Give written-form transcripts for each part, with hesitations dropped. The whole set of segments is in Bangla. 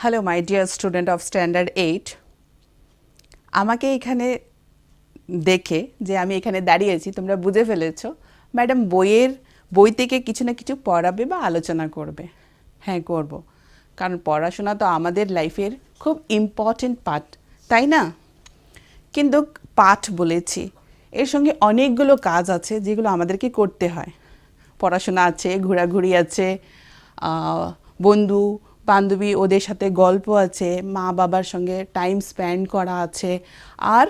Hello my dear student of standard 8, আমাকে এখানে দেখে যে আমি এখানে দাঁড়িয়েছি তোমরা বুঝে ফেলেছো ম্যাডাম বই থেকে কিছু না কিছু পড়াবে বা আলোচনা করবে। হ্যাঁ, করব, কারণ পড়াশোনা তো আমাদের লাইফের খুব ইম্পর্টেন্ট পার্ট, তাই না? কিন্তু পাঠ বলেছি, এর সঙ্গে অনেকগুলো কাজ আছে যেগুলো আমাদেরকে করতে হয়। পড়াশোনা আছে, ঘোরাঘুরি আছে, বন্ধু বান্ধবী ওদের সাথে গল্প আছে, মা বাবার সঙ্গে টাইম স্পেন্ড করা আছে, আর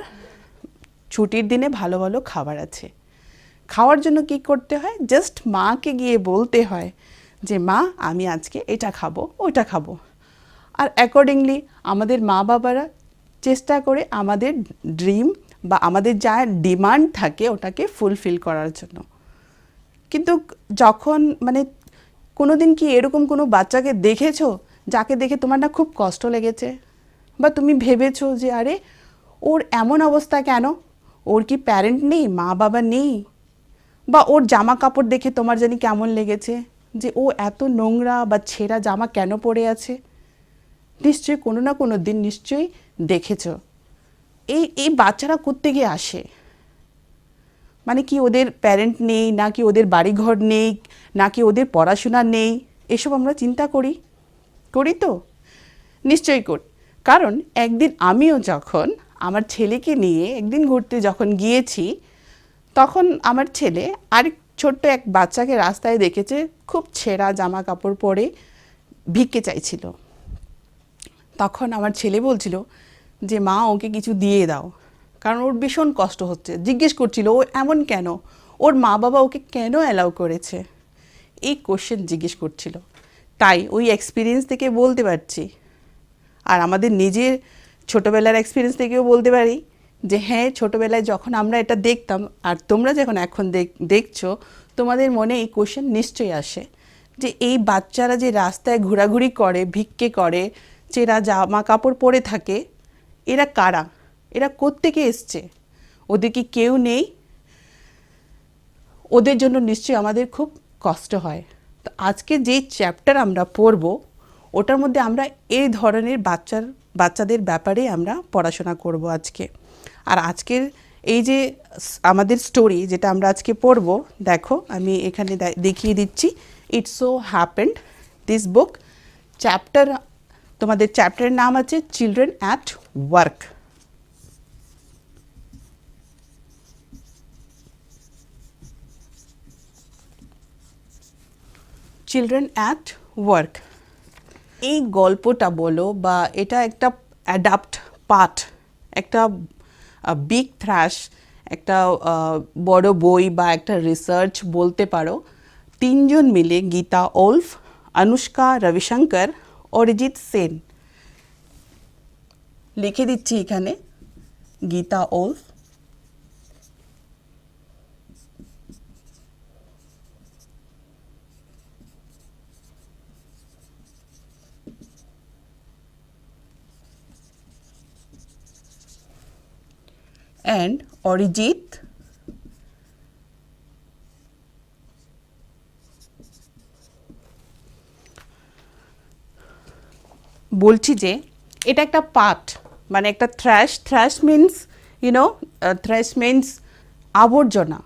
ছুটির দিনে ভালো ভালো খাবার আছে। খাওয়ার জন্য কি করতে হয়? জাস্ট মাকে গিয়ে বলতে হয় যে মা আমি আজকে এটা খাবো ওইটা খাবো, আর অ্যাকর্ডিংলি আমাদের মা বাবারা চেষ্টা করে আমাদের ড্রিম বা আমাদের যা ডিমান্ড থাকে ওটাকে ফুলফিল করার জন্য। কিন্তু যখন কোনো দিন কি এরকম কোনো বাচ্চাকে দেখেছো যাকে দেখে তোমার না খুব কষ্ট লেগেছে, বা তুমি ভেবেছো যে আরে ওর এমন অবস্থা কেন, ওর কি প্যারেন্ট নেই, মা বাবা নেই, বা ওর জামা কাপড় দেখে তোমার জানি কেমন লেগেছে যে ও এত নোংরা বা ছেঁড়া জামা কেন পরে আছে? নিশ্চয়ই কোনো না কোনো দিন নিশ্চয়ই দেখেছো। এই বাচ্চারা কোত্থেকে আসে? কি ওদের প্যারেন্ট নেই, নাকি ওদের বাড়িঘর নেই, নাকি ওদের পড়াশোনা নেই? এসব আমরা চিন্তা করি তো? নিশ্চয়ই করি। কারণ একদিন আমিও যখন আমার ছেলেকে নিয়ে একদিন ঘুরতে যখন গিয়েছি, তখন আমার ছেলে আরেক ছোট্ট এক বাচ্চাকে রাস্তায় দেখেছে খুব ছেঁড়া জামা কাপড় পরে ভিক্ষে চাইছিল। তখন আমার ছেলে বলছিল যে মা ওকে কিছু দিয়ে দাও, কারণ ওর ভীষণ কষ্ট হচ্ছে। জিজ্ঞেস করছিল ও এমন কেন, ওর মা বাবা ওকে কেন অ্যালাউ করেছে, এই কোশ্চেন জিজ্ঞেস করছিল। তাই ওই এক্সপিরিয়েন্স থেকে বলতে পারছি, আর আমাদের নিজের ছোটোবেলার এক্সপিরিয়েন্স থেকেও বলতে পারি যে হ্যাঁ, ছোটোবেলায় যখন আমরা এটা দেখতাম আর তোমরা যখন এখন দেখছো, তোমাদের মনে এই কোশ্চেন নিশ্চয়ই আসে যে এই বাচ্চারা যে রাস্তায় ঘোরাঘুরি করে, ভিক্ষে করে, চেরা জামা কাপড় পরে থাকে, এরা কারা, এরা কোত্থেকে এসছে, ওদের কি কেউ নেই? ওদের জন্য নিশ্চয়ই আমাদের খুব কষ্ট হয়। তো আজকে যে চ্যাপ্টার আমরা পড়ব ওটার মধ্যে আমরা এই ধরনের বাচ্চাদের ব্যাপারে আমরা পড়াশোনা করব আজকে। আর আজকের এই যে আমাদের স্টোরি যেটা আমরা আজকে পড়ব, দেখো আমি এখানে দেখিয়ে দিচ্ছি। It's so happened, this book chapter, তোমাদের চ্যাপ্টারের নাম আছে children at work. Children at work, এই গল্পটা বলো বা এটা একটা অ্যাডাপ্ট পাঠ, একটা বিগ থ্র্যাশ, একটা বড় বই বা একটা রিসার্চ বলতে পারো। তিনজন মিলে গীতা ওলফ, অনুষ্কা রবিশঙ্কর, অরিজিৎ সেন, লিখে দিচ্ছি এখানে গীতা ওলফ, and অরিজিৎ বলছি যে এটা একটা পাঠ, একটা থ্র্যাশ মিন্স থ্র্যাশ মিন্স আবর্জনা।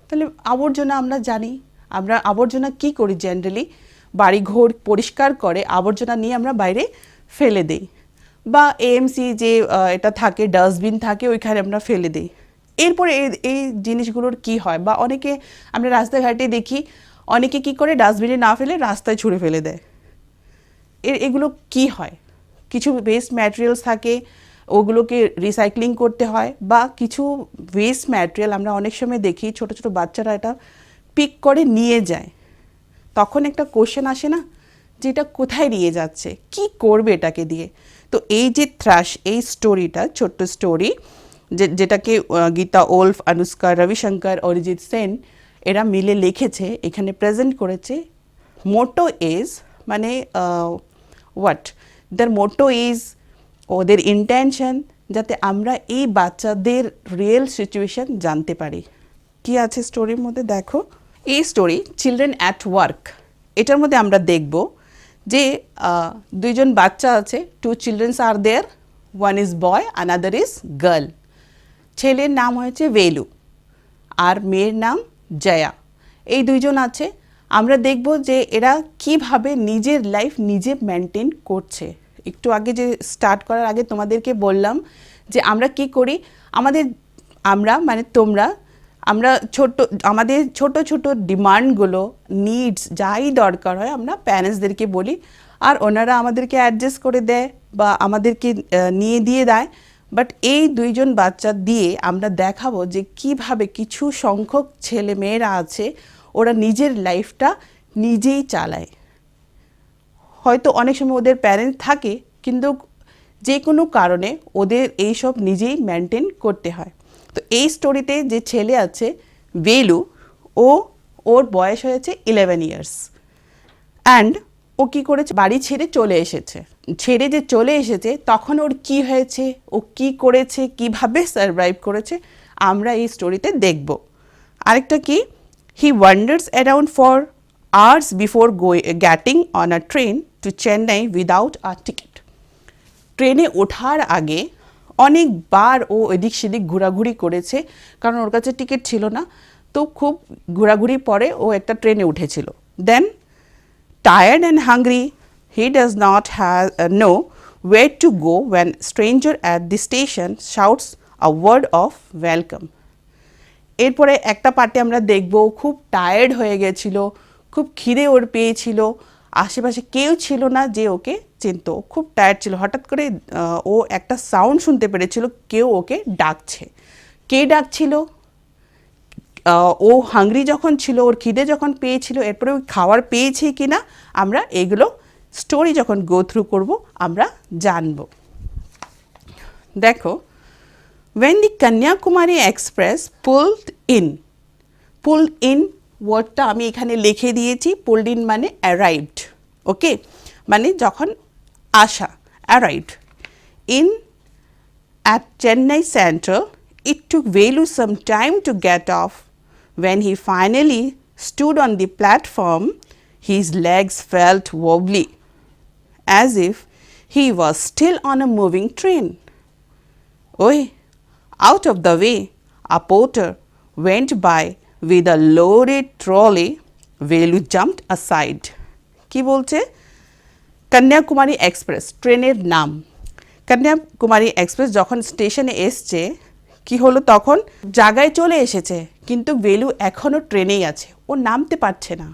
তাহলে আবর্জনা আমরা জানি, আমরা আবর্জনা কি করি জেনারেলি, বাড়িঘর পরিষ্কার করে আবর্জনা নিয়ে আমরা বাইরে ফেলে দিই, বা এএমসি যে এটা থাকে ডাস্টবিন থাকে ওইখানে আমরা ফেলে দিই। এরপরে এই জিনিসগুলোর কি হয়, বা অনেকে আমরা রাস্তাঘাটে দেখি অনেকে কি করে ডাস্টবিনে না ফেলে রাস্তায় ছুঁড়ে ফেলে দেয়। এগুলো কি হয়? কিছু ওয়েস্ট ম্যাটেরিয়ালস থাকে, ওগুলোকে রিসাইক্লিং করতে হয়, বা কিছু ওয়েস্ট ম্যাটেরিয়াল আমরা অনেক সময় দেখি ছোট ছোট বাচ্চারা এটা পিক করে নিয়ে যায়। তখন একটা কোশ্চেন আসে না যে এটা কোথায় নিয়ে যাচ্ছে, কি করবে এটাকে দিয়ে? তো এই যে থ্র্যাশ, এই স্টোরিটা ছোট্ট স্টোরি যেটাকে গীতা ওলফ, অনুষ্কা রবিশঙ্কর, অরিজিৎ সেন এরা মিলে লিখেছে, এখানে প্রেজেন্ট করেছে। Motto is what their motto is, ওদের ইন্টেনশন যাতে আমরা এই বাচ্চাদের রিয়েল সিচুয়েশন জানতে পারি। কি আছে স্টোরির মধ্যে দেখো। এই স্টোরি চিলড্রেন অ্যাট ওয়ার্ক, এটার মধ্যে আমরা দেখব যে দুইজন বাচ্চা আছে, 2 চিলড্রেন্স আর there, one is boy another is girl. ছেলের নাম হয়েছে ভেলু আর মেয়ের নাম জয়া। এই দুইজন আছে। আমরা দেখব যে এরা কিভাবে নিজের লাইফ নিজে মেনটেন করছে। একটু আগে যে স্টার্ট করার আগে তোমাদেরকে বললাম যে আমরা কি করি, আমরা মানে তোমরা, আমাদের ছোট ছোট ডিমান্ডগুলো, নিডস যাই দরকার হয় আমরা প্যারেন্টসদেরকে বলি, আর ওনারা আমাদেরকে অ্যাডজাস্ট করে দেয় বা আমাদেরকে নিয়ে দিয়ে দেয়। বাট এই দুইজন বাচ্চা দিয়ে আমরা দেখাবো যে কিভাবে কিছু সংখ্যক ছেলে মেয়েরা আছে, ওরা নিজের লাইফটা নিজেই চালায়। হয়তো অনেক সময় ওদের প্যারেন্ট থাকে, কিন্তু যে কোনো কারণে ওদের এইসব নিজেই মেনটেন করতে হয়। তো এই স্টোরিতে যে ছেলে আছে ভেলু, ওর বয়স হয়েছে 11 ইয়ার্স অ্যান্ড ও কী করেছে, বাড়ি ছেড়ে চলে এসেছে। ছেড়ে যে চলে এসেছে তখন ওর কি হয়েছে, ও কি করেছে, কিভাবে সারভাইভ করেছে, আমরা এই স্টোরিতে দেখব। আরেকটা কি, he wanders around for hours before getting on a train to Chennai without a ticket. ট্রেনে ওঠার আগে অনেকবার ও এদিক সেদিক ঘোরাঘুরি করেছে, কারণ ওর কাছে টিকিট ছিল না। তো খুব ঘোরাঘুরি পরে ও একটা ট্রেনে উঠেছিল। দেন tired and hungry, he does not know where to go when stranger at the station shouts a word of welcome. এরপরে একটা পার্টে আমরা দেখব খুব টায়ার্ড হয়ে গেছিল, খুব খিদে ওর পেয়েছিল, আশেপাশে কেউ ছিল না যে ওকে চিনত, খুব টায়ার্ড ছিল। হঠাৎ করে ও একটা সাউন্ড শুনতে পেরেছিল, কেউ ওকে ডাকছে। কে ডাকছিল? ও হাংরি যখন ছিল, ওর খিদে যখন পেয়েছিল, এরপরে ওই খাবার পেয়েছে কিনা আমরা এগুলো স্টোরি যখন গো থ্রু করব আমরা জানব। দেখো, when the Kanyakumari Express pulled in ওয়ার্ডটা আমি এখানে লিখে দিয়েছি। pulled in মানে arrived, ওকে, মানে যখন আসা, arrived in at Chennai Central, it took Velu some time to get off. When he finally stood on the platform, his legs felt wobbly, as if he was still on a moving train. Oi, out of the way, a porter went by with a loaded trolley. Velu jumped aside. কি বলছে? কন্যাকুমারী এক্সপ্রেস ট্রেনের নাম। কন্যাকুমারী এক্সপ্রেস যখন স্টেশনে এসছে, কি হলো, তখন জায়গায় চলে এসেছে, কিন্তু ভেলু এখনও ট্রেনেই আছে, ও নামতে পারছে না,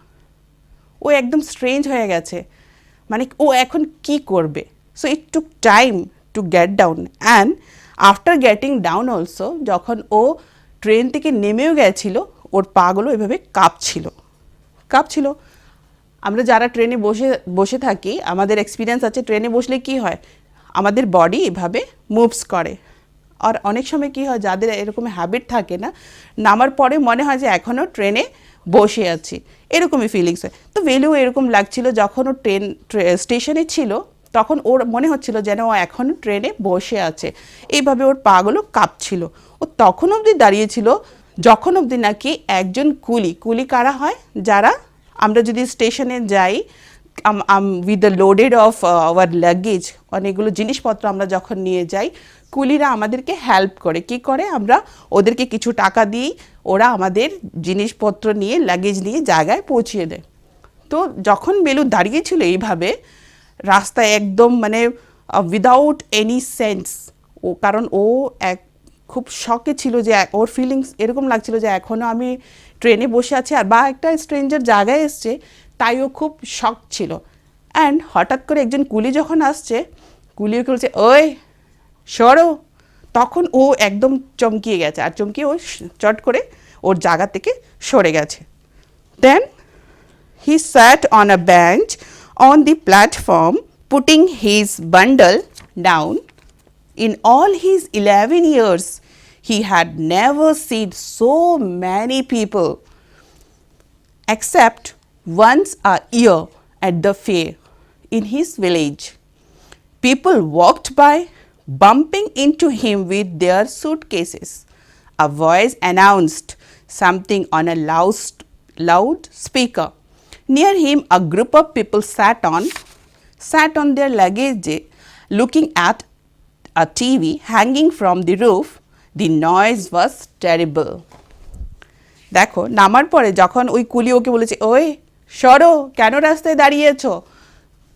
ও একদম স্ট্রেঞ্জ হয়ে গেছে, মানে ও এখন কি করবে। So it took time to get down and after getting down also, যখন ও ট্রেন থেকে নেমেও গেছিলো, ওর পাগুলো এভাবে কাঁপছিল। আমরা যারা ট্রেনে বসে থাকি, আমাদের এক্সপিরিয়েন্স আছে, ট্রেনে বসলে কি হয়, আমাদের বডি এভাবে মুভস করে। আর অনেক সময় কি হয়, যাদের এরকম হ্যাবিট থাকে না, নামার পরে মনে হয় যে এখনও ট্রেনে বসে আছি, এরকমই ফিলিংস হয়। তো ভেলু এরকম লাগছিল, যখন ও স্টেশনে ছিল তখন ওর মনে হচ্ছিল যেন ও এখনও ট্রেনে বসে আছে, এইভাবে ওর পাগুলো কাঁপছিল। ও তখন অবধি দাঁড়িয়েছিল যখন অবধি নাকি একজন কুলি কারা হয়, যারা আমরা যদি স্টেশনে যাই with the loaded of our luggage, অনেকগুলো জিনিসপত্র আমরা যখন নিয়ে যাই, কুলিরা আমাদেরকে হেল্প করে। কি করে, আমরা ওদেরকে কিছু টাকা দিই, ওরা আমাদের জিনিসপত্র নিয়ে, লাগেজ নিয়ে জায়গায় পৌঁছিয়ে দেয়। তো যখন বেলু দাঁড়িয়েছিল এইভাবে রাস্তায়, একদম মানে উইদাউট এনি সেন্স, কারণ ও খুব শকে ছিল, যে ওর ফিলিংস এরকম লাগছিল যে এখনও আমি ট্রেনে বসে আছি, আর বা একটা স্ট্রেঞ্জার জায়গায় এসছে, তাই ও খুব শক ছিল। অ্যান্ড হঠাৎ করে একজন কুলি যখন আসছে, কুলি ওকে বলছে, ওই সরো, তখন ও একদম চমকিয়ে গেছে, আর চমকিয়ে ও চট করে ওর জায়গা থেকে সরে গেছে। Then he sat on a bench on the platform, putting his bundle down. In all his 11 years, he had never seen so many people, except once a year at the fair in his village. People walked by, bumping into him with their suitcases. A voice announced something on a loud speaker. Near him, a group of people sat on sat on their luggage looking at a TV hanging from the roof. The noise was terrible. দেখো নামার পরে যখন ওই কুলি ওকে বলেছে ওই সরো কেন রাস্তায় দাঁড়িয়েছো,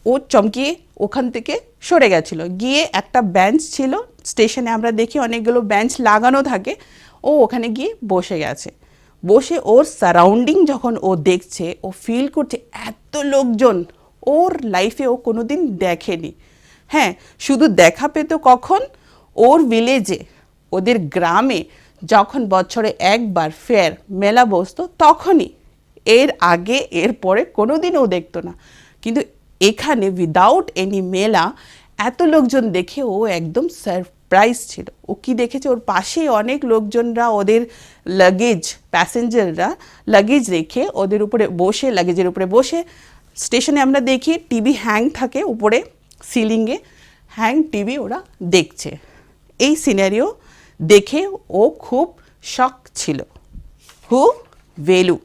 ও চমকিয়ে ওখান থেকে সরে গেছিলো, গিয়ে একটা বেঞ্চ ছিল স্টেশনে আমরা দেখি অনেকগুলো বেঞ্চ লাগানো থাকে, ও ওখানে গিয়ে বসে গেছে। বসে ওর সারাউন্ডিং যখন ও দেখছে, ও ফিল করছে এত লোকজন ওর লাইফে ও কোনো দিন দেখেনি। হ্যাঁ, শুধু দেখা পেত কখন, ওর ভিলেজে ওদের গ্রামে যখন বছরে একবার ফেয়ার মেলা বসতো তখনই, এর আগে এর পরে কোনো দিন ও দেখতো না। কিন্তু এখানে উইদাউট এনি মেলা এত লোকজন দেখে ও একদম সারপ্রাইজ ছিল। ও কি দেখেছে, ওর পাশে অনেক লোকজনরা ওদের লাগেজ, প্যাসেঞ্জাররা লাগেজ রেখে ওদের উপরে বসে, লাগেজের উপরে বসে, স্টেশনে আমরা দেখি টিভি হ্যাং থাকে উপরে সিলিংয়ে, হ্যাং টিভি ওরা দেখছে। এই সিনারিও দেখে ও খুব শক ছিল। হু? ভেলু,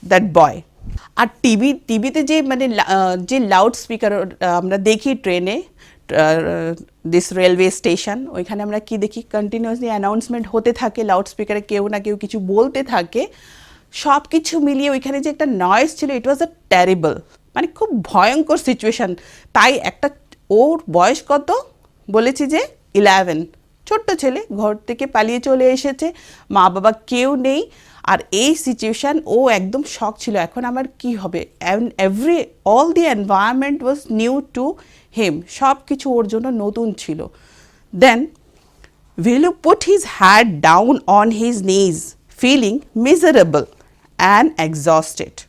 দ্যাট বয়। আর টিভিতে যে মানে যে লাউড স্পিকার আমরা দেখি ট্রেনে, দিস রেলওয়ে স্টেশন, ওইখানে আমরা কি দেখি কন্টিনিউয়াসলি অ্যানাউন্সমেন্ট হতে থাকে, লাউড স্পিকারে কেউ না কেউ কিছু বলতে থাকে। সব কিছু মিলিয়ে ওইখানে যে একটা নয়েজ ছিল, ইট ওয়াজ আ টেরিবল, মানে খুব ভয়ঙ্কর সিচুয়েশান। তাই একটা, ওর বয়স কত বলেছি যে 11, ছোট্ট ছেলে, ঘর থেকে পালিয়ে চলে এসেছে, মা বাবা কেউ নেই, আর এই সিচুয়েশান ও একদম শক ছিল, এখন আমার কি হবে। All the environment was new to him, সব কিছু ওর জন্য নতুন ছিল। দেন Velu put his head down on his knees, feeling miserable and exhausted.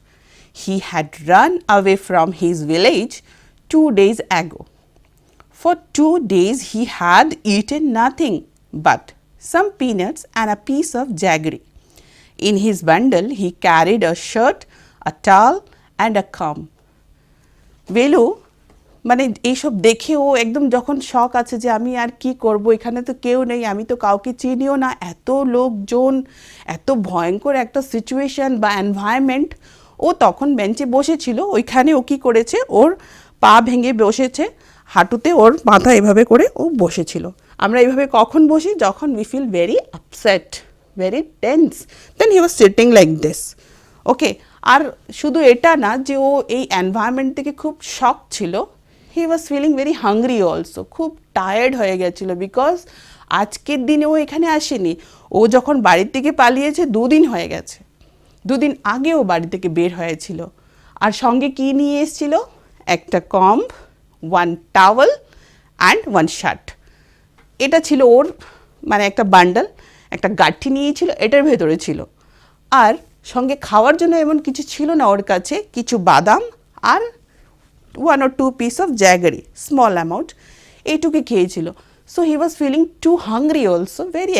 He had run away from his village 2 days ago. For 2 days he had eaten nothing but some peanuts and a piece of jaggery. In his bundle he carried a shirt, a towel and a comb. Velu মানে এইসব দেখে ও একদম যখন শক আছে যে আমি আর কি করব, এখানে তো কেউ নেই, আমি তো কাউকে চিনিও না, এত লোকজন, এত ভয়ঙ্কর একটা সিচুয়েশান বা এনভায়রনমেন্ট। ও তখন বেঞ্চে বসেছিল, ওইখানে ও কী করেছে, ওর পা ভেঙে বসেছে, হাঁটুতে ওর মাথা এভাবে করে ও বসেছিল। আমরা এইভাবে কখন বসি, যখন we feel very upset, very tense, then he was sitting like this. Okay, আর শুধু এটা না যে ও এই এনভায়রনমেন্ট থেকে খুব শক ছিল, he was feeling very hungry also, খুব টায়ার্ড হয়ে গেছিলো, বিকজ আজকের দিনে ও এখানে আসেনি, ও যখন বাড়ির থেকে পালিয়েছে 2 দিন হয়ে গেছে, 2 দিন আগে ও বাড়ি থেকে বের হয়েছিল। আর সঙ্গে কি নিয়ে এসেছিল, একটা কম্ব, 1 টাওয়েল অ্যান্ড 1 শার্ট। এটা ছিল ওর মানে একটা বান্ডেল, একটা গাঠি নিয়েছিল, এটার ভেতরে ছিল। আর সঙ্গে খাওয়ার জন্য এমন কিছু ছিল না ওর কাছে, কিছু বাদাম আর 1 or 2 piece of jaggery, small amount, এইটুকু খেয়েছিল। So he was feeling too hungry also, very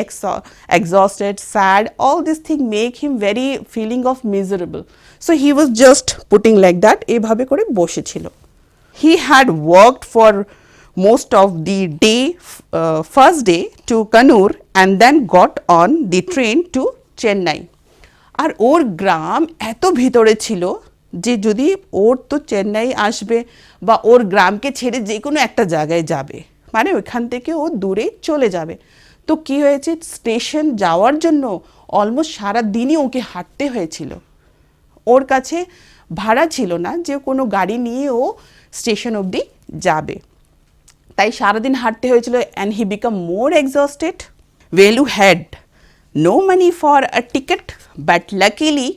exhausted, sad, all this thing make him very feeling of miserable. So he was just putting like that, এইভাবে করে বসেছিল। He had worked for most of the day, first day to Kannur and then got on the train to Chennai. আর ওর গ্রাম এত ভিতরে ছিল যে যদি ওর তো চেন্নাই আসবে বা ওর গ্রামকে ছেড়ে যে কোনো একটা জায়গায় যাবে, মানে ওইখান থেকে ও দূরে চলে যাবে। তো কি হয়েছে, স্টেশন যাওয়ার জন্য অলমোস্ট সারা দিনই ওকে হাঁটতে হয়েছিল। ওর কাছে ভাড়া ছিল না যে কোনো গাড়ি নিয়ে ও স্টেশন অবধি যাবে, তাই সারাদিন হাঁটতে হয়েছিল। And he become more exhausted. ভেলু had no money for a ticket, but luckily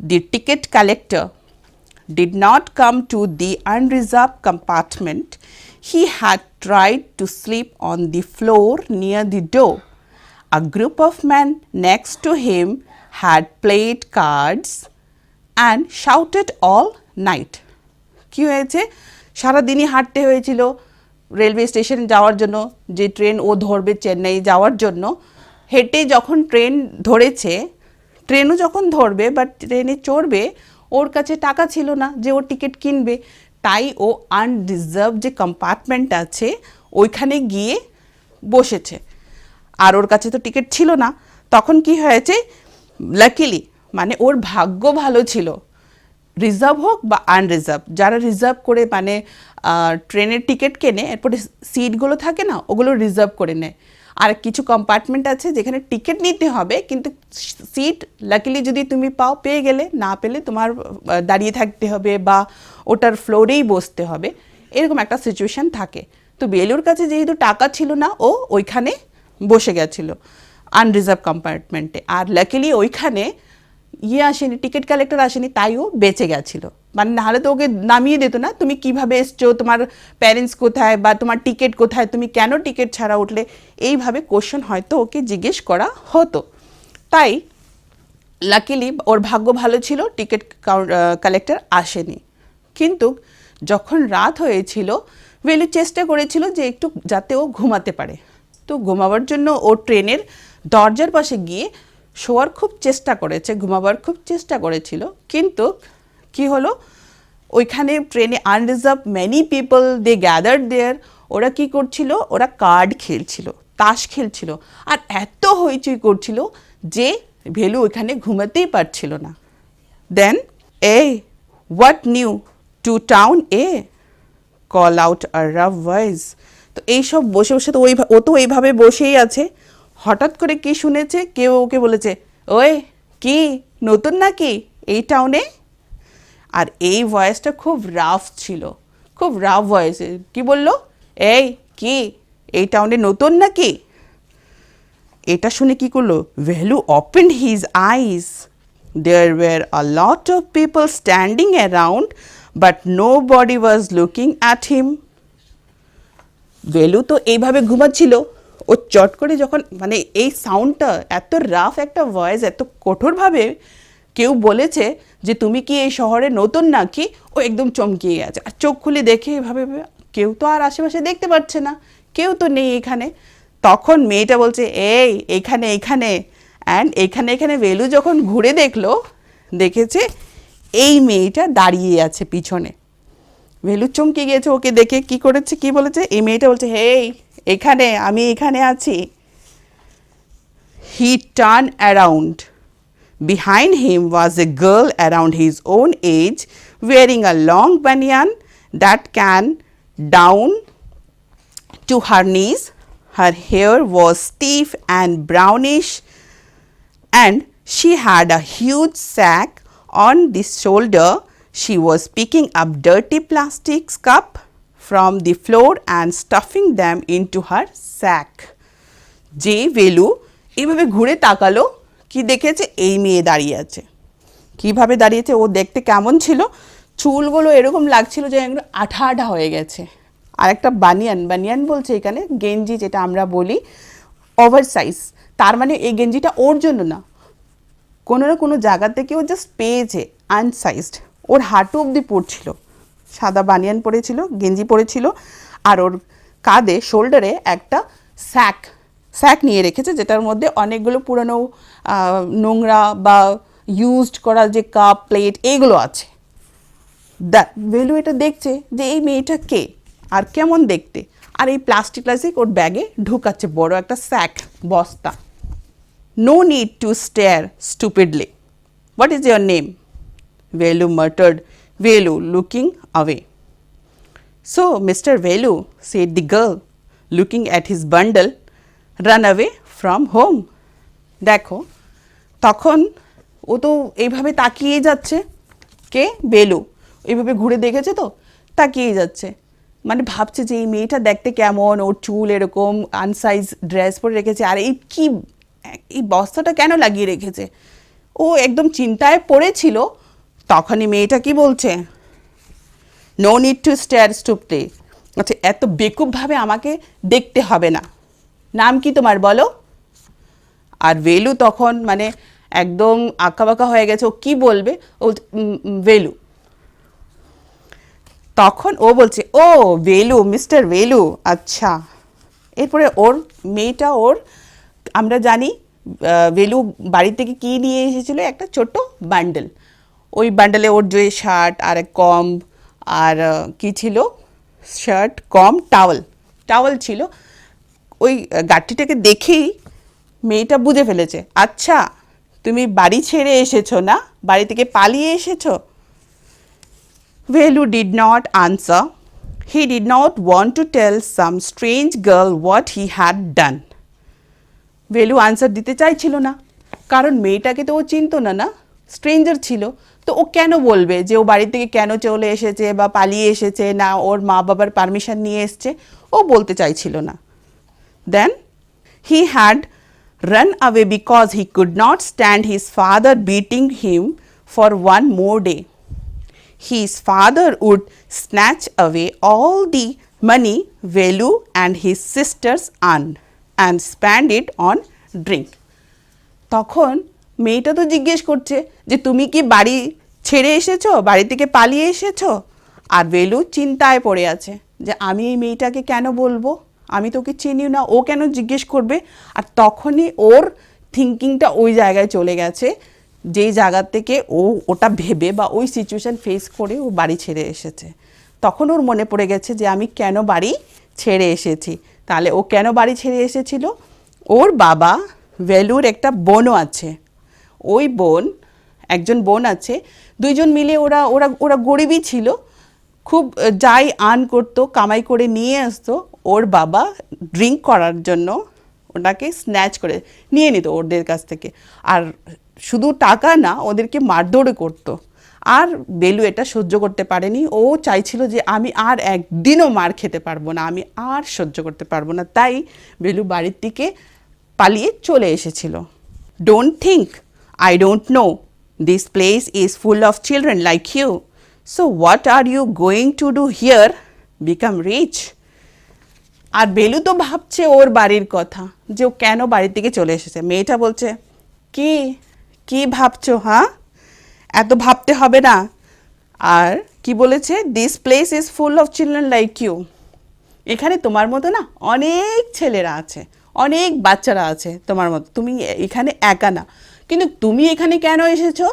the ticket collector did not come to the unreserved compartment. He had tried to sleep on the floor near the door. A group of men next to him had played cards and shouted all night. কি হয়েছে, সারাদিনই হাঁটতে হয়েছিল রেলওয়ে স্টেশনে যাওয়ার জন্য, যে ট্রেন ও ধরবে চেন্নাই যাওয়ার জন্য। হেঁটে যখন ট্রেন ধরেছে, ট্রেনও যখন ধরবে বা ট্রেনে চড়বে, ওর কাছে টাকা ছিল না যে ওর টিকিট কিনবে, তাই ও আনরিজার্ভ যে কম্পার্টমেন্ট আছে ওইখানে গিয়ে বসেছে। আর ওর কাছে তো টিকিট ছিল না। তখন কি হয়েছে, লাকিলি মানে ওর ভাগ্য ভালো ছিল রিজার্ভ হোক বা আনরিজার্ভ, যারা রিজার্ভ করে মানে ট্রেনের টিকিট কেনে এরপরে সিটগুলো থাকে না ওগুলো রিজার্ভ করে নেয়। আর কিছু কম্পার্টমেন্ট আছে যেখানে টিকিট নিতে হবে কিন্তু সিট লাকিলি যদি তুমি পাও পেয়ে গেলে, না পেলে তোমার দাঁড়িয়ে থাকতে হবে বা ওটার ফ্লোরেই বসতে হবে, এরকম একটা সিচুয়েশান থাকে। তো বেলুর কাছে যেহেতু টাকা ছিল না ও ওইখানে বসে গেছিলো আনরিজার্ভ কম্পার্টমেন্টে। আর লাকিলি ওইখানে আসেনি, টিকিট কালেক্টর আসেনি, তাই ও বেঁচে গেছিলো। মানে নাহলে তো ওকে নামিয়ে দিত না, তুমি কিভাবে এসছো, তোমার প্যারেন্টস কোথায় বা তোমার টিকিট কোথায়, তুমি কেন টিকিট ছাড়া উঠলে, এইভাবে কোশ্চেন হয়তো ওকে জিজ্ঞেস করা হতো। তাই লাকিলি ওর ভাগ্য ভালো ছিল, টিকিট কালেক্টর আসেনি। কিন্তু যখন রাত হয়েছিল ভেলু চেষ্টা করেছিল যে একটু যাতে ও ঘুমাতে পারে। তো ঘুমাবার জন্য ও ট্রেনের দরজার পাশে গিয়ে শোয়ার খুব চেষ্টা করেছে, ঘুমাবার খুব চেষ্টা করেছিল। কিন্তু কি হলো, ওইখানে ট্রেনে unreserve many people they gathered there. ওরা কি করছিল, ওরা কার্ড খেলছিল, তাস খেলছিল, আর এত হইচই করছিল যে ভেলু ওইখানে ঘুমাতেই পারছিল না। Then what new to town call out a rough voice. তো এইসব বসে বসে তো ও তো এইভাবে বসেই আছে। হঠাৎ করে কি শুনেছে, কেউ ওকে বলেছে, ওই কি নতুন নাকি এই টাউনে? আর এই ভয়েসটা খুব রাফ ছিল, খুব রাফ ভয়েসে কি বললো, এই কি এই টাউনে নতুন নাকি? এটা শুনে কি করলো, ভেলু opened his eyes. There were a lot of people standing around, but nobody was looking at him. ভেলু তো এইভাবে ঘুমাচ্ছিল, ও চট করে যখন মানে এই সাউন্ডটা এত রাফ একটা ভয়েস, এত কঠোরভাবে কেউ বলেছে যে তুমি কি এই শহরে নতুন নাকি, ও একদম চমকিয়ে গেছে। আর চোখ খুলে দেখে এভাবে, কেউ তো আর আশেপাশে দেখতে পাচ্ছে না, কেউ তো নেই এখানে। তখন মেয়েটা বলছে, এইখানে এইখানে। অ্যান্ড এখানে ভেলু যখন ঘুরে দেখেছে এই মেয়েটা দাঁড়িয়ে আছে পিছনে। ভেলু চমকে গিয়েছে ওকে দেখে, কি করেছে, কি বলেছে, এই মেয়েটা বলছে, এখানে, আমি এখানে আছি। He turn around. Behind him was a girl around his own age, wearing a long banyan that came down to her knees. Her hair was stiff and brownish, and she had a huge sack on the shoulder. She was picking up dirty plastic cups from the floor and stuffing them into her sack. যে ভেলু এইভাবে ঘুরে তাকালো, কি দেখেছে, এই মেয়ে দাঁড়িয়ে আছে। কিভাবে দাঁড়িয়েছে, ও দেখতে কেমন ছিল, চুলগুলো এরকম লাগছিল যে একদম আঠা আঠা হয়ে গেছে। আর একটা বানিয়ান বলছে এখানে গেঞ্জি, যেটা আমরা বলি ওভার সাইজ। তার মানে এই গেঞ্জিটা ওর জন্য না, কোনো না কোনো জায়গা থেকে ও জাস্ট পেয়েছে আনসাইজড। ওর হাঁটু অবধি পড়ছিল, সাদা বানিয়ান পরেছিল, গেঞ্জি পরেছিল, আর ওর কাঁধে শোল্ডারে একটা স্যাক নিয়ে রেখেছে, যেটার মধ্যে অনেকগুলো পুরনো নোংরা বা ইউজড করা যে কাপ প্লেট এইগুলো আছে। ভেলু এটা দেখছে যে এই মেয়েটা কে আর কেমন দেখতে, আর এই প্লাস্টিক ওর ব্যাগে ঢুকাচ্ছে বড় একটা স্যাক, বস্তা। No need to stare stupidly. What is your name? Velu muttered, Velu looking away. So, Mr. Velu, said the girl, looking at his bundle, run away from home. দেখো, তখন ও তো এইভাবে তাকিয়ে যাচ্ছে, কে, বেলু এইভাবে ঘুরে দেখেছে তো তাকিয়ে যাচ্ছে, মানে ভাবছে যে এই মেয়েটা দেখতে কেমন, ওর চুল এরকম, আনসাইজ ড্রেস পরে রেখেছে, আর এই বস্তাটা কেন লাগিয়ে রেখেছে, ও একদম চিন্তায় পড়েছিল। তখনই মেয়েটা কি বলছে, নো নিড টু স্টেয়ার স্টুপলি। আচ্ছা, এত বেকুবভাবে আমাকে দেখতে হবে না, নাম কি তোমার বলো? আর ভেলু তখন মানে একদম আঁকাবাঁকা হয়ে গেছে, ও কি বলবে, ও ভেলু। তখন ও বলছে, ও ভেলু, মিস্টার ভেলু, আচ্ছা। এরপরে মেয়েটা আমরা জানি ভেলু বাড়ি থেকে কী নিয়ে এসেছিল, একটা ছোট্ট বান্ডেল। ওই বান্ডেলে ওর যে শার্ট আর কম, আর কি ছিল, শার্ট কম টাওয়াল ছিল। ওই গাড়িটাকে দেখেই মেয়েটা বুঝে ফেলেছে, আচ্ছা তুমি বাড়ি ছেড়ে এসেছো না, বাড়ি থেকে পালিয়ে এসেছো। Velu did not answer. He did not want to tell some strange girl what he had done. ভেলু আনসার দিতে চাইছিল না, কারণ মেয়েটাকে তো ও চিনতো না, না স্ট্রেঞ্জার ছিল, তো ও কেন বলবে যে ও বাড়ি থেকে কেন চলে এসেছে বা পালিয়ে এসেছে, না ওর মা বাবার পারমিশন নিয়ে এসছে, ও বলতে চাইছিল না। Then he had run away because he could not stand his father beating him for one more day. His father would snatch away all the money Velu and his sisters earned and spend it on drink. তখন মেয়েটা তো জিজ্ঞেস করছে যে তুমি কি বাড়ি ছেড়ে এসেছো, বাড়ি থেকে পালিয়ে এসেছো? আর ভেলু চিন্তায় পড়ে আছে যে আমি এই মেয়েটাকে কেন বলবো, আমি তোকে চিনিও না, ও কেন জিজ্ঞেস করবে? আর তখনই ওর থিঙ্কিংটা ওই জায়গায় চলে গেছে যেই জায়গা থেকে ও ওটা ভেবে বা ওই সিচুয়েশান ফেস করে ও বাড়ি ছেড়ে এসেছে। তখন ওর মনে পড়ে গেছে যে আমি কেন বাড়ি ছেড়ে এসেছি। তাহলে ও কেন বাড়ি ছেড়ে এসেছিল? ওর বাবা ভেলুর একটা বোনও আছে, ওই বোন একজন বোন আছে, দুইজন মিলে ওরা ওরা ওরা গরিবই ছিল, খুব যাই আর্ন করতো, কামাই করে নিয়ে আসতো, ওর বাবা ড্রিঙ্ক করার জন্য ওটাকে স্ন্যাচ করে নিয়ে নিত ওদের কাছ থেকে। আর শুধু টাকা না, ওদেরকে মারধরও করতো। আর বেলু এটা সহ্য করতে পারেনি, ও চাইছিল যে আমি আর একদিনও মার খেতে পারবো না, আমি আর সহ্য করতে পারবো না, তাই বেলু বাড়ির থেকে পালিয়ে চলে এসেছিল। Don't think I don't know this place is full of children like you, so what are you going to do here, become rich. আর বেলু তো ভাবছে ওর বাড়ির কথা, যে ও কেন বাড়ির থেকে চলে এসেছে। মেয়েটা বলছে কি কি ভাবছো, হ্যাঁ এত ভাবতে হবে না। আর কি বলেছে, this place is full of children like you, এখানে তোমার মতো না অনেক ছেলেরা আছে, অনেক বাচ্চারা আছে তোমার মতো, তুমি এখানে একা না। কিন্তু তুমি এখানে কেন এসেছো?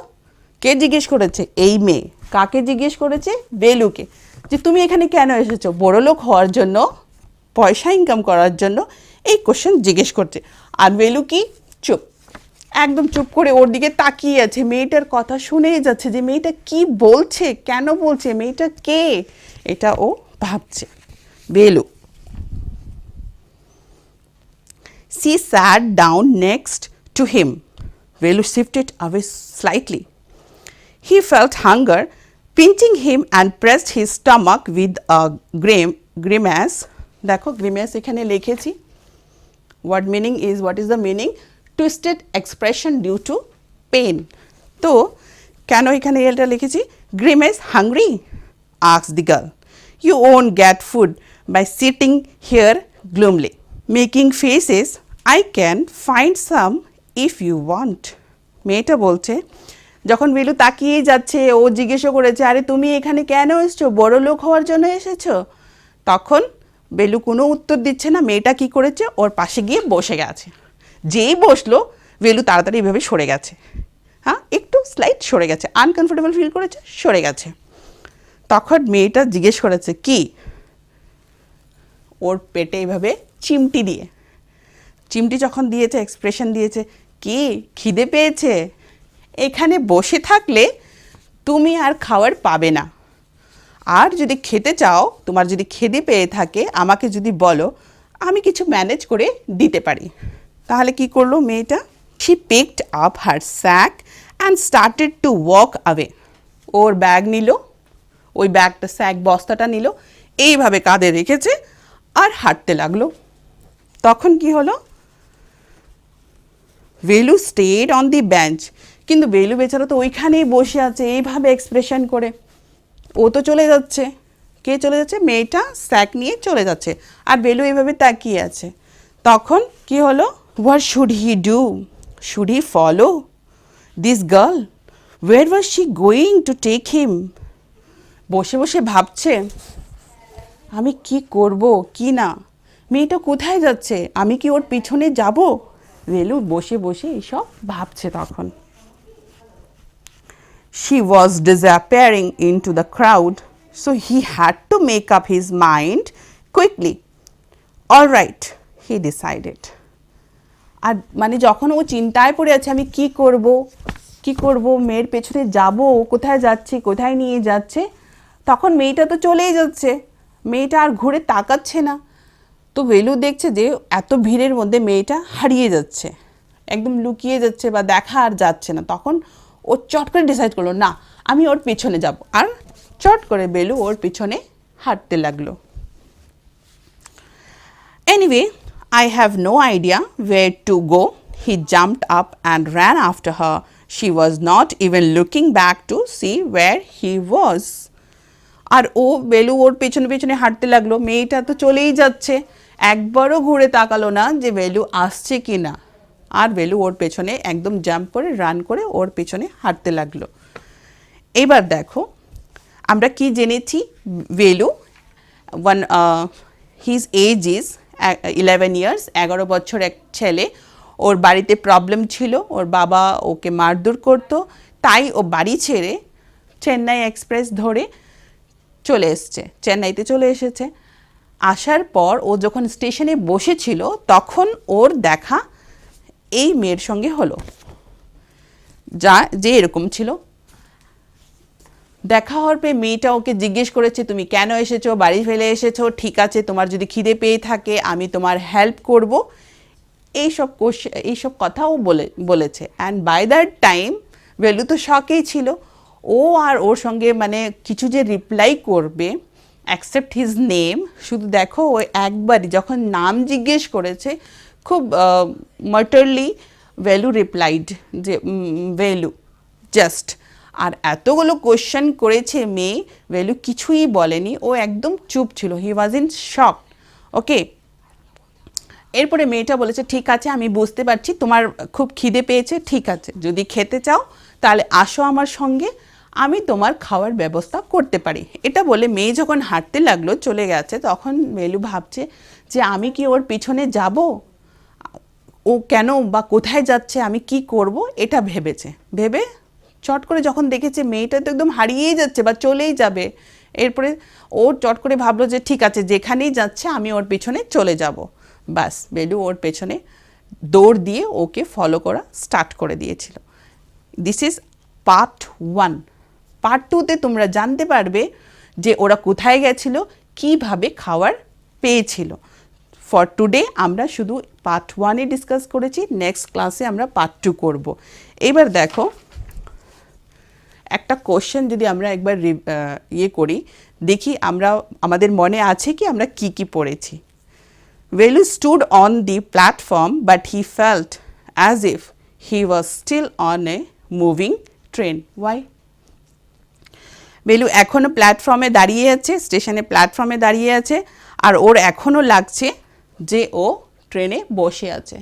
কে জিজ্ঞেস করেছে? এই মেয়ে। কাকে জিজ্ঞেস করেছে? বেলুকে, যে তুমি এখানে কেন এসেছো? বড়লোক হওয়ার জন্য, পয়সা ইনকাম করার জন্য? এই কোশ্চেন জিজ্ঞেস করছে। আর বেলু কি চুপ, একদম চুপ করে ওর দিকে তাকিয়ে আছে, মেয়েটার কথা শুনেই যাচ্ছে যে মেয়েটা কি বলছে, কেন বলছে, মেয়েটা কে, এটা ও ভাবছে। বেলু she sat down next to him. Velu shifted away slightly. He felt hunger pinching him and pressed his stomach with a grimace. দেখো grimace এখানে লিখেছি। What meaning is, what is the meaning? Twisted expression due to pain. তো কেন এখানে এটা লিখেছি? Grimace, hungry? asked the girl. You won't get food by sitting here gloomily, making faces. I can find some if you want. মেয়েটা বলছে, যখন বেলু তাকিয়ে যাচ্ছে, ও জিজ্ঞেসও করেছে আরে তুমি এখানে কেন এসছো, বড় লোক হওয়ার জন্য এসেছো? তখন বেলু কোনো উত্তর দিচ্ছে না। মেয়েটা কি করেছে, ওর পাশে গিয়ে বসে গেছে। যেই বসলো বেলু তাড়াতাড়ি এভাবে সরে গেছে, হ্যাঁ একটু স্লাইট সরে গেছে, আনকমফোর্টেবল ফিল করেছে, সরে গেছে। তখন মেয়েটা জিজ্ঞেস করেছে কি, ওর পেটে এইভাবে চিমটি দিয়ে, চিমটি যখন দিয়েছে, এক্সপ্রেশন দিয়েছে কি খিদে পেয়েছে, এখানে বসে থাকলে তুমি আর খাবার পাবে না, আর যদি খেতে চাও, তোমার যদি খিদে পেয়ে থাকে, আমাকে যদি বলো, আমি কিছু ম্যানেজ করে দিতে পারি। তাহলে কি করলো মেয়েটা? she picked up her sack and started to walk away. Or bag নিল, ওই ব্যাগটা, স্যাক বস্তাটা নিল, এইভাবে কাঁধে রেখেছে আর হাঁটতে লাগলো। তখন কি হলো, ভেলু স্টেড অন দি বেঞ্চ, কিন্তু ভেলু বেচারা তো ওইখানেই বসে আছে এইভাবে এক্সপ্রেশন করে। ও তো চলে যাচ্ছে। কে চলে যাচ্ছে? মেয়েটা স্যাক নিয়ে চলে যাচ্ছে, আর ভেলু এইভাবে তাকিয়ে আছে। তখন কি হলো, what should he do? Should he follow this girl? Where was she going to take him? বসে বসে ভাবছে আমি কি করব কি না, মেয়েটা কোথায় যাচ্ছে, আমি কি ওর পিছনে যাব? ভেলু বসে বসে এইসব ভাবছে। তখন she was disappearing into the crowd, so he had to make up his mind quickly. All right, he decided. আর মানে যখন ও চিন্তায় পড়ে আছে আমি কি করব কি করব, মেয়ের পেছনে যাব, কোথায় যাচ্ছে, কোথায় নিয়ে যাচ্ছে, তখন মেয়েটা তো চলেই যাচ্ছে, মেয়েটা আর ঘুরে তাকাচ্ছে না। তো বেলু দেখছে যে এত ভিড়ের মধ্যে মেয়েটা হারিয়ে যাচ্ছে, একদম লুকিয়ে যাচ্ছে বা দেখা আর যাচ্ছে না। তখন ও চট করে ডিসাইড করলো, না আমি ওর পিছনে যাব, আর চট করে বেলু ওর পিছনে হাঁটতে লাগলো। Anyway, I have no idea where to go. He jumped up and ran after her. She was not even looking back to see where he was. আর ও বেলু ওর পেছনে পেছনে হাঁটতে লাগলো, মেয়েটা তো চলেই যাচ্ছে, একবারও ঘুরে তাকালো না যে বেলু আসছে কি না। আর বেলু ওর পেছনে একদম জাম্প করে রান করে ওর পেছনে হাঁটতে লাগলো। এবার দেখো আমরা কি জেনেছি, বেলু হিজ এজ ইজ 11 ইয়ার্স, 11 বছর এক ছেলে। ওর বাড়িতে প্রবলেম ছিল, ওর বাবা ওকে মারধর করতো, তাই ও বাড়ি ছেড়ে চেন্নাই এক্সপ্রেস ধরে চলে এসছে, চেন্নাইতে চলে এসেছে। আসার পর ও যখন স্টেশনে বসেছিল তখন ওর দেখা এই মেয়ের সঙ্গে হলো, যে এরকম ছিল। দেখা হওয়ার পরে মেয়েটা ওকে জিজ্ঞেস করেছে, তুমি কেন এসেছো, বাড়ি ফেলে এসেছো, ঠিক আছে তোমার যদি খিদে পেয়ে থাকে আমি তোমার হেল্প করব, এইসব কথাও বলেছে। অ্যান্ড বাই দ্যাট টাইম বেলু তো শকেই ছিল, ও আর ওর সঙ্গে মানে কিছু যে রিপ্লাই করবে, অ্যাকসেপ্ট হিজ নেম। শুধু দেখো ও একবারই যখন নাম জিজ্ঞেস করেছে, খুব মাটারলি ভ্যালু রিপ্লাইড যে ভ্যালু জাস্ট। আর এতগুলো কোয়েশ্চেন করেছে মেয়ে, ভ্যালু কিছুই বলেনি, ও একদম চুপ ছিল, হি ওয়াজ ইন শক। ওকে, এরপরে মেয়েটা বলেছে, ঠিক আছে আমি বুঝতে পারছি তোমার খুব খিদে পেয়েছে, ঠিক আছে যদি খেতে চাও তাহলে আসো আমার সঙ্গে, আমি তোমার খাওয়ার ব্যবস্থা করতে পারি। এটা বলে মেয়ে যখন হাঁটতে লাগলো চলে গেছে, তখন বেলু ভাবছে যে আমি কি ওর পিছনে যাব, ও কেন বা কোথায় যাচ্ছে, আমি কি করব, এটা ভেবে চট করে যখন দেখেছে মেয়েটা তো একদম হারিয়েই যাচ্ছে বা চলেই যাবে, এরপরে ও চট করে ভাবলো যে ঠিক আছে যেখানেই যাচ্ছে আমি ওর পিছনে চলে যাব। ব্যাস বেলু ওর পেছনে দৌড় দিয়ে ওকে ফলো করা স্টার্ট করে দিয়েছিল। This is part 1। পার্ট 2তে তোমরা জানতে পারবে যে ওরা কোথায় গেছিল, কিভাবে খাবার পেয়েছিল। ফর টুডে আমরা শুধু পার্ট 1-এ ডিসকাস করেছি, নেক্সট ক্লাসে আমরা পার্ট 2 করব। এবার দেখো একটা কোশ্চেন যদি আমরা একবার করি, দেখি আমাদের মনে আছে কি আমরা কি পড়েছি। Velu stood on the platform but he felt as if he was still on a moving train. Why? বেলু এখনও প্ল্যাটফর্মে দাঁড়িয়ে আছে, স্টেশনে প্ল্যাটফর্মে দাঁড়িয়ে আছে, আর ওর এখনও লাগছে যে ও ট্রেনে বসে আছে।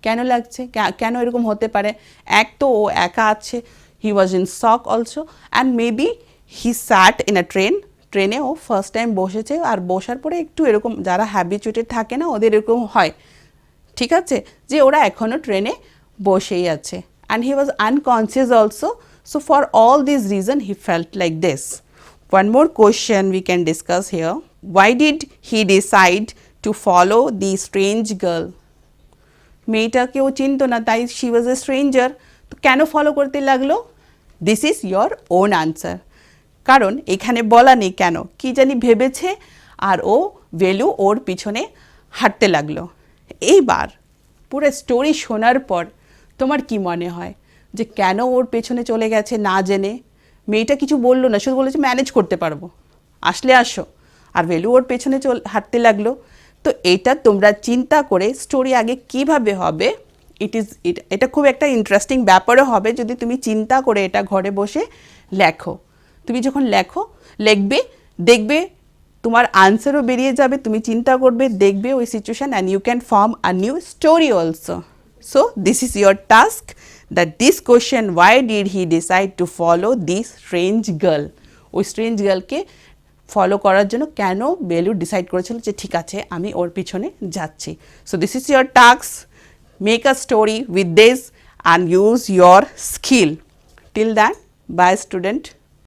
কেন লাগছে, কেন এরকম হতে পারে? এক তো ও একা আছে, he was in shock also, and maybe he sat in a ট্রেনে ও ফার্স্ট টাইম বসেছে, আর বসার পরে একটু এরকম যারা হ্যাবিচুয়েটেড থাকে না ওদের এরকম হয়, ঠিক আছে, যে ওরা এখনও ট্রেনে বসেই আছে। And he was unconscious also, so for all these reasons he felt like this. One more question we can discuss here. Why did he decide to follow the strange girl? মেয়েটাকে ও চিনতো না, তাই she was a stranger, তো কেন ফলো করতে লাগলো? This is your own answer. কারণ এখানে বলা নেই কেন, কি জানি ভেবেছে, আর ও ভেলু ওর পিছনে হাঁটতে লাগলো। এইবার পুরো স্টোরি শোনার পর তোমার কি মনে হয় যে কেন ওর পেছনে চলে গেছে না জেনে? মেয়েটা কিছু বললো না, শুধু বলেছে ম্যানেজ করতে পারবো, আসলে আসো, আর ভেলু ওর পেছনে হাঁটতে লাগলো। তো এটা তোমরা চিন্তা করে স্টোরি আগে কিভাবে হবে, এটা খুব একটা ইন্টারেস্টিং ব্যাপারও হবে যদি তুমি চিন্তা করে এটা ঘরে বসে লেখো। তুমি যখন লিখবে দেখবে তোমার আনসারও বেরিয়ে যাবে, তুমি চিন্তা করবে, দেখবে ওই situation, and you can form a new story also. So this is your task, that this question, why did he decide to follow this strange girl? ওই স্ট্রেঞ্জ গার্লকে ফলো করার জন্য কেন বেলু ডিসাইড করেছিল যে ঠিক আছে আমি ওর পিছনে যাচ্ছি। So this is your task, make a story with this and use your skill. Till then, bye student.